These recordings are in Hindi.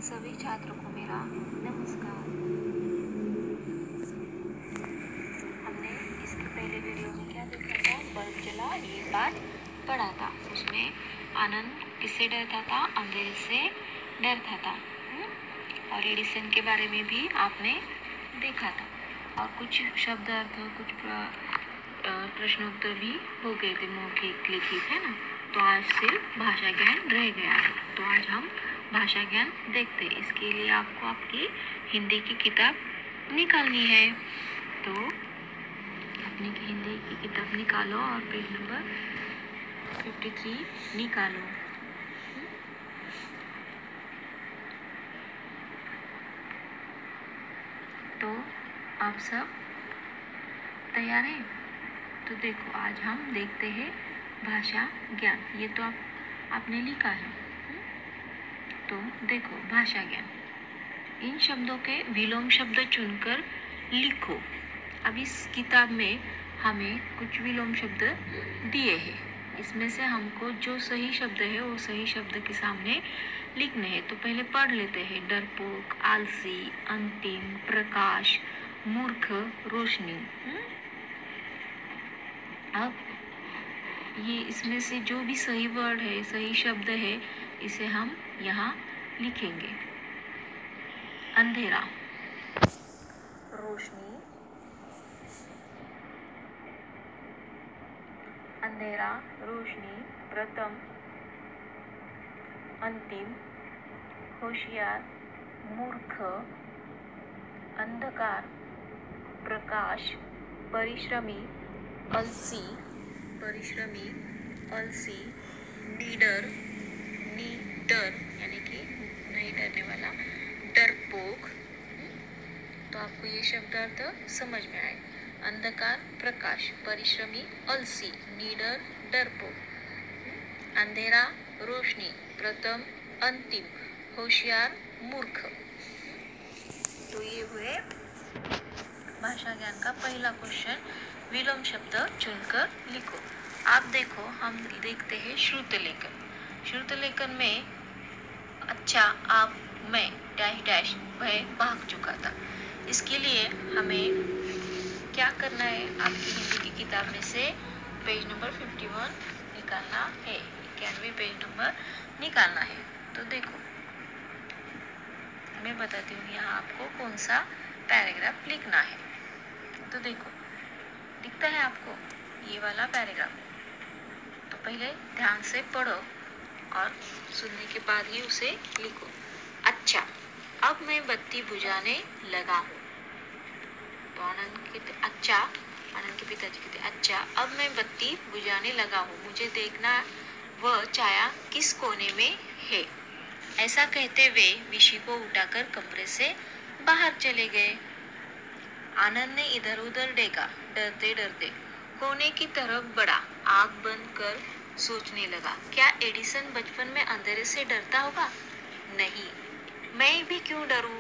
सभी छात्रों को मेरा नमस्कार। हमने इसके पहले वीडियो में क्या देखा था? बल्ब जला ये पाठ पढ़ा था। उसमें आनंद किससे डरता था? अंधेरे से डरता था। और एडिसन के बारे में भी आपने देखा था और कुछ शब्द अर्थ, कुछ प्रश्नोत्तर भी हो गए थे, मौखिक लिखित, है ना। तो आज सिर्फ भाषा ज्ञान रह गया है। तो आज हम भाषा ज्ञान देखते हैं। इसके लिए आपको आपकी हिंदी की किताब निकालनी है। तो अपनी हिंदी की किताब निकालो और पेज नंबर 53 निकालो। तो आप सब तैयार हैं? तो देखो, आज हम देखते हैं भाषा ज्ञान। ये तो आपने लिखा है। तो देखो, भाषा ज्ञान, इन शब्दों के विलोम शब्द चुनकर लिखो। अब इस किताब में हमें कुछ विलोम शब्द दिए हैं। इसमें से हमको जो सही शब्द है वो सही शब्द के सामने लिखने हैं। तो पहले पढ़ लेते हैं। डरपोक, आलसी, अंतिम, प्रकाश, मूर्ख, रोशनी। अब ये इसमें से जो भी सही वर्ड है, सही शब्द है, इसे हम यहाँ लिखेंगे। अंधेरा, रोशनी, अंधेरा, रोशनी, प्रथम, अंतिम, होशियार, मूर्ख, अंधकार, प्रकाश, परिश्रमी, अलसी, निडर, यानी कि नहीं डरने वाला, डरपोक। तो आपको ये शब्द अर्थ समझ में आए। अंधकार, प्रकाश, परिश्रमी, अलसी, निडर, डरपोक। अंधेरा, रोशनी, प्रथम, अंतिम, होशियार, मूर्ख। तो ये हुए भाषा ज्ञान का पहला क्वेश्चन। विलोम शब्द चुनकर लिखो। आप देखो, हम देखते हैं श्रुत लेखन। श्रुत लेखन में अच्छा, आप, मैं, डैश डैश, वह भाग चुका था। इसके लिए हमें क्या करना है? आपकी हिंदी की किताब में से पेज नंबर 51 निकालना है। 91 पेज नंबर निकालना है। तो देखो, मैं बताती हूँ यहाँ आपको कौन सा पैराग्राफ लिखना है। तो देखो, दिखता है आपको ये वाला पैराग्राफ। तो पहले ध्यान से पढ़ो और सुनने के बाद ही उसे लिखो। अच्छा, अब मैं बत्ती बुझाने लगा। तो आनंद के पिताजी कहते, अच्छा, अब मैं बत्ती बुझाने लगा हूँ। मुझे देखना वह छाया किस कोने में है। ऐसा कहते वे विशी को उठाकर कमरे से बाहर चले गए। आनंद ने इधर उधर देखा, डरते डरते कोने की तरफ बढ़ा। आंख बंद कर सोचने लगा, क्या एडिसन बचपन में अंधेरे से डरता होगा? नहीं, मैं भी क्यों डरूं?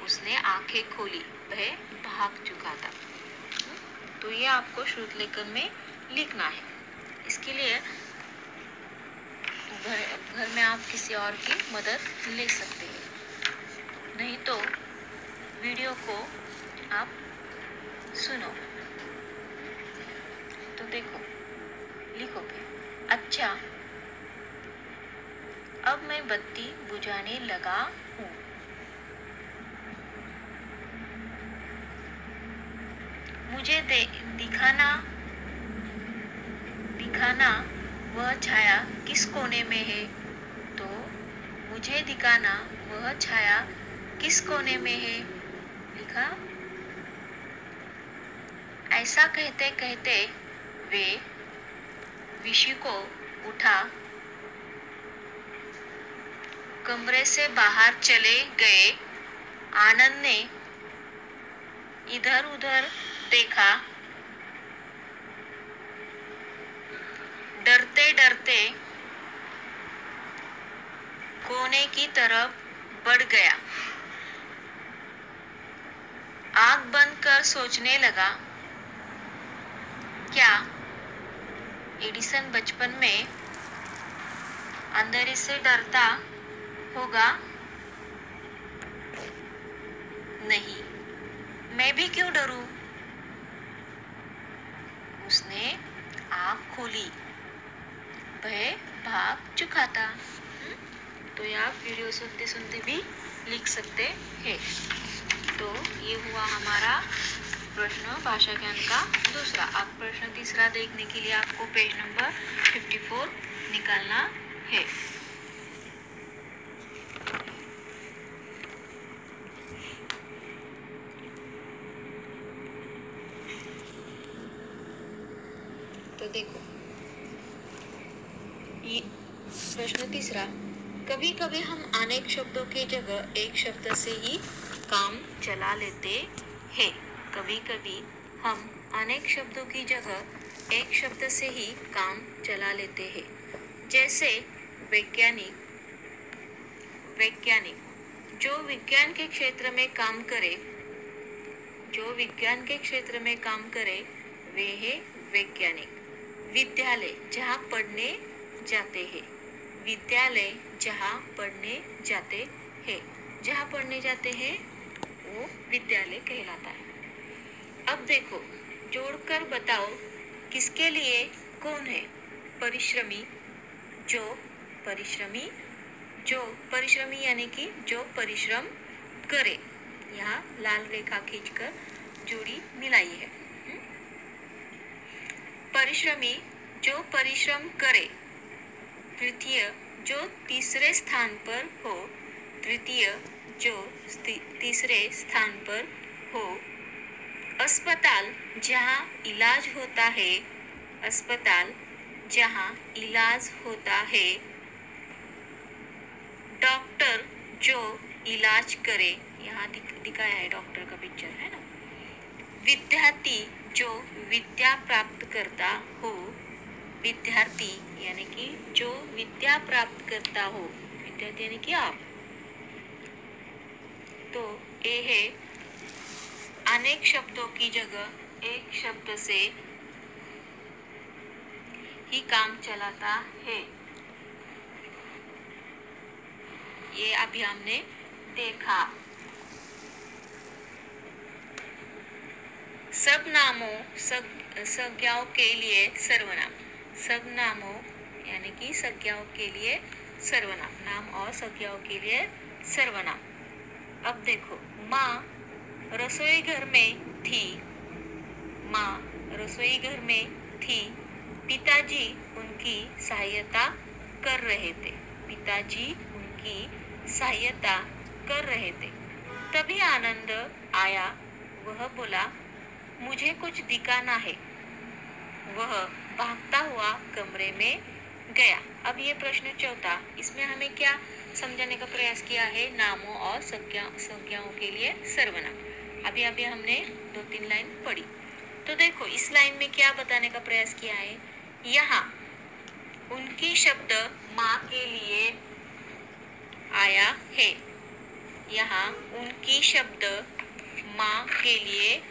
उसने आंखें खोली, वह भाग चुका था। तो ये आपको श्रुत लेखन में लिखना है। इसके लिए घर में आप किसी और की मदद ले सकते हैं, नहीं तो वीडियो को आप सुनो। तो देखो, लिखोगे, अच्छा, अब मैं बत्ती बुझाने लगा हूँ। मुझे दिखाना वह छाया किस कोने में है। तो मुझे दिखाना वह छाया किस कोने में है, लिखा। ऐसा कहते कहते वे विशी को उठा कमरे से बाहर चले गए। आनंद ने इधर उधर देखा, डरते डरते कोने की तरफ बढ़ गया। आंख बंद कर सोचने लगा, क्या एडिसन बचपन में अंधेरे से डरता होगा? नहीं, मैं भी क्यों डरूं? उसने आँख खोली, वह भाग चुका था। तो ये आप वीडियो सुनते सुनते भी लिख सकते हैं। तो ये हुआ हमारा प्रश्न भाषा ज्ञान का दूसरा। अब प्रश्न तीसरा देखने के लिए आपको पेज नंबर 54 निकालना है। तो देखो ये प्रश्न तीसरा, कभी कभी हम अनेक शब्दों की जगह एक शब्द से ही काम चला लेते हैं। कभी कभी हम अनेक शब्दों की जगह एक शब्द से ही काम चला लेते हैं। जैसे वैज्ञानिक, जो विज्ञान के क्षेत्र में काम करे, वे है वैज्ञानिक। विद्यालय जहाँ पढ़ने जाते हैं, जहाँ पढ़ने जाते हैं वो विद्यालय कहलाता है। अब देखो, जोड़कर बताओ किसके लिए कौन है? परिश्रमी, यानी कि जो परिश्रम करे। यहाँ लाल रेखा खींचकर जोड़ी मिलाई है। परिश्रमी जो परिश्रम करे। तृतीय जो तीसरे स्थान पर हो, अस्पताल जहाँ इलाज होता है, डॉक्टर जो इलाज करे। यहाँ दिखाया है डॉक्टर का पिक्चर, है ना। विद्यार्थी जो विद्या प्राप्त करता हो, विद्यार्थी यानी कि जो विद्या प्राप्त करता हो, विद्यार्थी यानी कि आप। तो ये है अनेक शब्दों की जगह एक शब्द से ही काम चलाता है। ये अभी हमने देखा। सब नामों संज्ञाओं के लिए सर्वनाम। सब नामों यानी कि संज्ञाओं के लिए सर्वनाम, नाम और संज्ञाओं के लिए सर्वनाम। अब देखो, माँ रसोई घर में थी। पिताजी उनकी सहायता कर रहे थे। तभी आनंद आया, वह बोला मुझे कुछ दिखाना है। वह भागता हुआ कमरे में गया। अब ये प्रश्न चौथा, इसमें हमें क्या समझाने का प्रयास किया है? नामों और संज्ञाओं के लिए सर्वनाम। अभी हमने 2-3 लाइन पढ़ी। तो देखो, इस लाइन में क्या बताने का प्रयास किया है? यहाँ उनकी शब्द माँ के लिए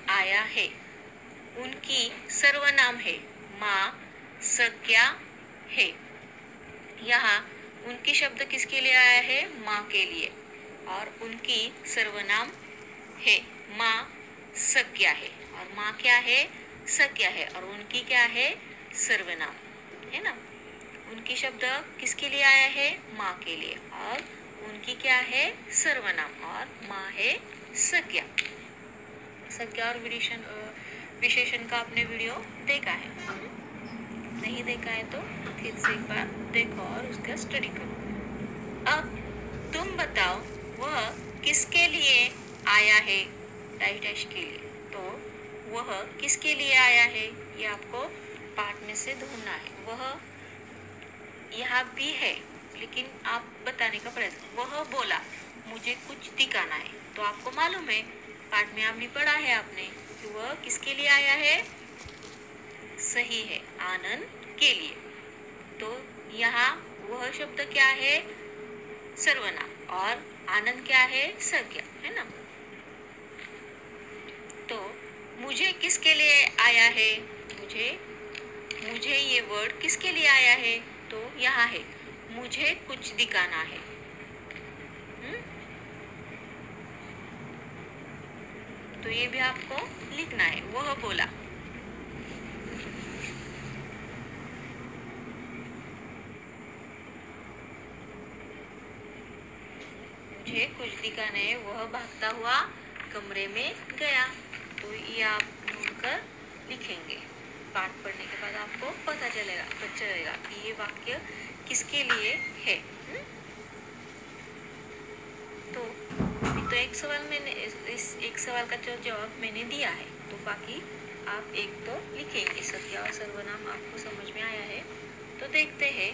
आया है। उनकी सर्वनाम है, माँ संज्ञा है। यहाँ उनकी शब्द किसके लिए आया है? माँ के लिए। और उनकी सर्वनाम है, माँ संज्ञा है। और माँ क्या है? संज्ञा है। और उनकी क्या है? सर्वनाम, है ना। उनकी शब्द किसके लिए आया है? माँ के लिए। और उनकी क्या है? सर्वनाम। और माँ है संज्ञा। संज्ञा और विशेषण का आपने वीडियो देखा है? नहीं देखा है तो फिर से एक बार देखो और उसका स्टडी करो। अब तुम बताओ वह किसके लिए आया है? डैश के लिए। तो वह किसके लिए आया है, ये आपको पाठ में से ढूंढना है। वह यहाँ भी है, लेकिन आप बताने का प्रयत्न। वह बोला मुझे कुछ दिखाना है। तो आपको मालूम है, पाठ में आपने पढ़ा है आपने कि वह किसके लिए आया है? सही है, आनंद के लिए। तो यहाँ वह शब्द क्या है? सर्वनाम। और आनंद क्या है? संज्ञा, है ना। तो मुझे किसके लिए आया है? मुझे ये वर्ड किसके लिए आया है? तो यहाँ है, मुझे कुछ दिखाना है। ये भी आपको लिखना है। वह बोला, मुझे कुछ दिखा नहीं, वह भागता हुआ कमरे में गया। तो ये आप ढूंढकर लिखेंगे। पाठ पढ़ने के बाद आपको पता चलेगा कि ये वाक्य किसके लिए है। तो अभी तो एक सवाल मैंने इस एक सवाल का जो जवाब मैंने दिया है, तो बाकी आप एक तो लिखेंगे। संज्ञा और सर्वनाम आपको समझ में आया है, तो देखते हैं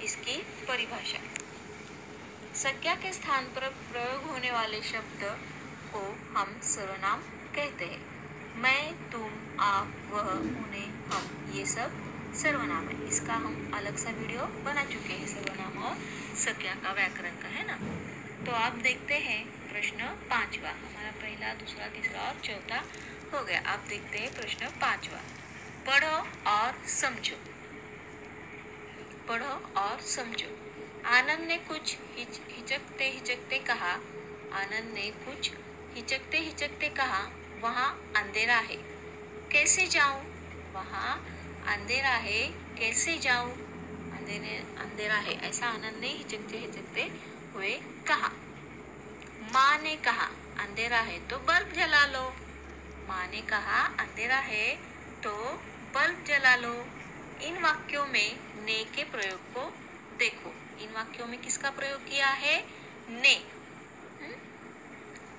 इसकी परिभाषा। संज्ञा के स्थान पर प्रयोग होने वाले शब्द को हम सर्वनाम कहते हैं। मैं, तुम, आप, वह, उन्हें, हम, ये सब सर्वनाम है। इसका हम अलग सा वीडियो बना चुके हैं, सर्वनाम और संज्ञा का व्याकरण का, है ना। तो आप देखते हैं प्रश्न 5वां। हमारा पहला, दूसरा, तीसरा और चौथा हो गया। आप देखते हैं प्रश्न 5वां। पढ़ो और समझो। पढ़ो और समझो। आनंद ने कुछ हिचकते हिचकते कहा। आनंद ने कुछ हिचकते हिचकते कहा, वहाँ अंधेरा है, कैसे जाऊं? वहाँ अंधेरा है, कैसे जाऊं? अंधेरा है, ऐसा आनंद ने हिचकते हिचकते हुए कहा। माँ ने कहा, अंधेरा है तो बल्ब जला लो। माँ ने कहा, अंधेरा है तो बल्ब जला लो। इन वाक्यों में ने के प्रयोग को देखो। इन वाक्यों में किसका प्रयोग किया है? ने।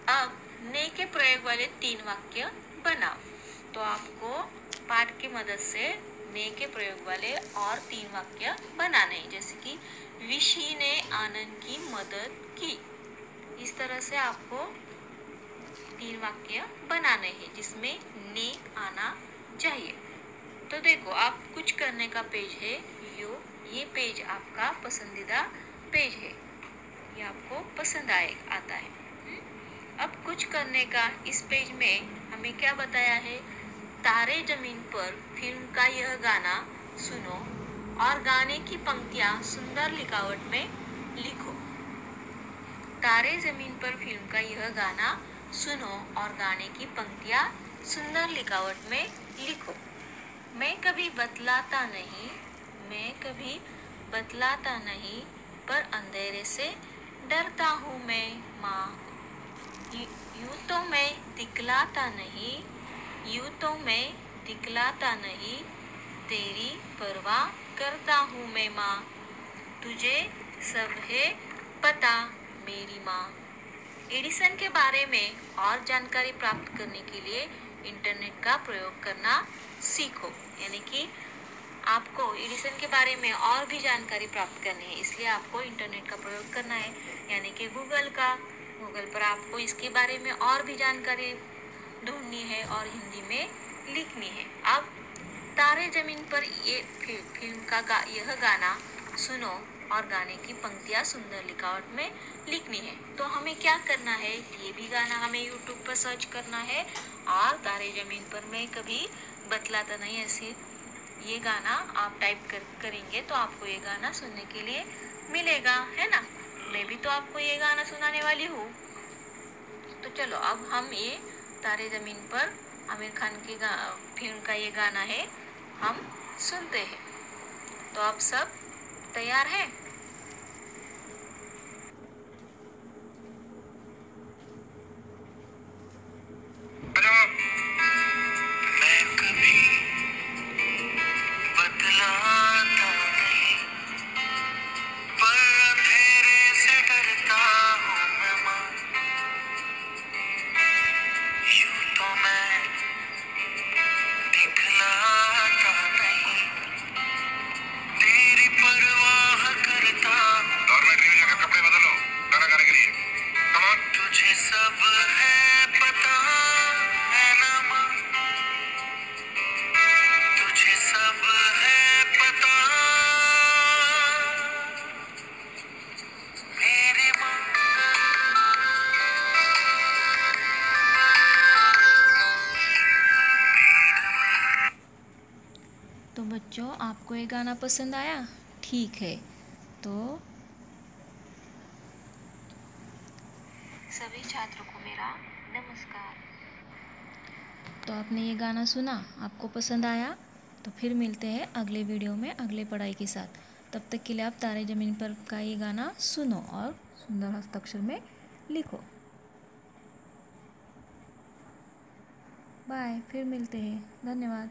अब ने के प्रयोग वाले 3 वाक्य बनाओ। तो आपको पाठ की मदद से ने के प्रयोग वाले और 3 वाक्य बनाने हैं। जैसे कि विशी ने आनंद की मदद की। इस तरह से आपको 3 वाक्य बनाने हैं जिसमें ने आना चाहिए। तो देखो, आप कुछ करने का पेज है ये पेज आपका पसंदीदा पेज है, ये आपको पसंद आता है। अब कुछ करने का इस पेज में हमें क्या बताया है? तारे जमीन पर फिल्म का यह गाना सुनो और गाने की पंक्तियां सुंदर लिखावट में लिखो। तारे जमीन पर फिल्म का यह गाना सुनो और गाने की पंक्तियां सुंदर लिखावट में लिखो। मैं कभी बतलाता नहीं, पर अंधेरे से डरता हूँ मैं माँ। यूं तो मैं दिखलाता नहीं, तेरी परवाह करता हूँ मैं माँ। तुझे सब है पता मेरी माँ। एडिसन के बारे में और जानकारी प्राप्त करने के लिए इंटरनेट का प्रयोग करना सीखो। यानी कि आपको एडिसन के बारे में और भी जानकारी प्राप्त करनी है, इसलिए आपको इंटरनेट का प्रयोग करना है, यानी कि गूगल पर आपको इसके बारे में और भी जानकारी ढूंढनी है और हिंदी में लिखनी है। अब तारे जमीन पर ये फिल्म का यह गाना सुनो और गाने की पंक्तियां सुंदर लिखावट में लिखनी है। तो हमें क्या करना है? ये भी गाना हमें YouTube पर सर्च करना है और तारे जमीन पर मैं कभी बतलाता नहीं, ऐसे ये गाना आप टाइप करेंगे तो आपको ये गाना सुनने के लिए मिलेगा, है ना। मैं भी तो आपको ये गाना सुनाने वाली हूँ। तो चलो, अब हम ये तारे जमीन पर आमिर खान की फिल्म का ये गाना है, हम सुनते हैं। तो आप सब तैयार हैं? तो बच्चों, आपको ये गाना पसंद आया? ठीक है, तो सभी छात्रों को मेरा नमस्कार। तो आपने ये गाना सुना, आपको पसंद आया? तो फिर मिलते हैं अगले वीडियो में अगले पढ़ाई के साथ। तब तक के लिए आप तारे ज़मीन पर का ये गाना सुनो और सुंदर हस्ताक्षर में लिखो। बाय, फिर मिलते हैं। धन्यवाद।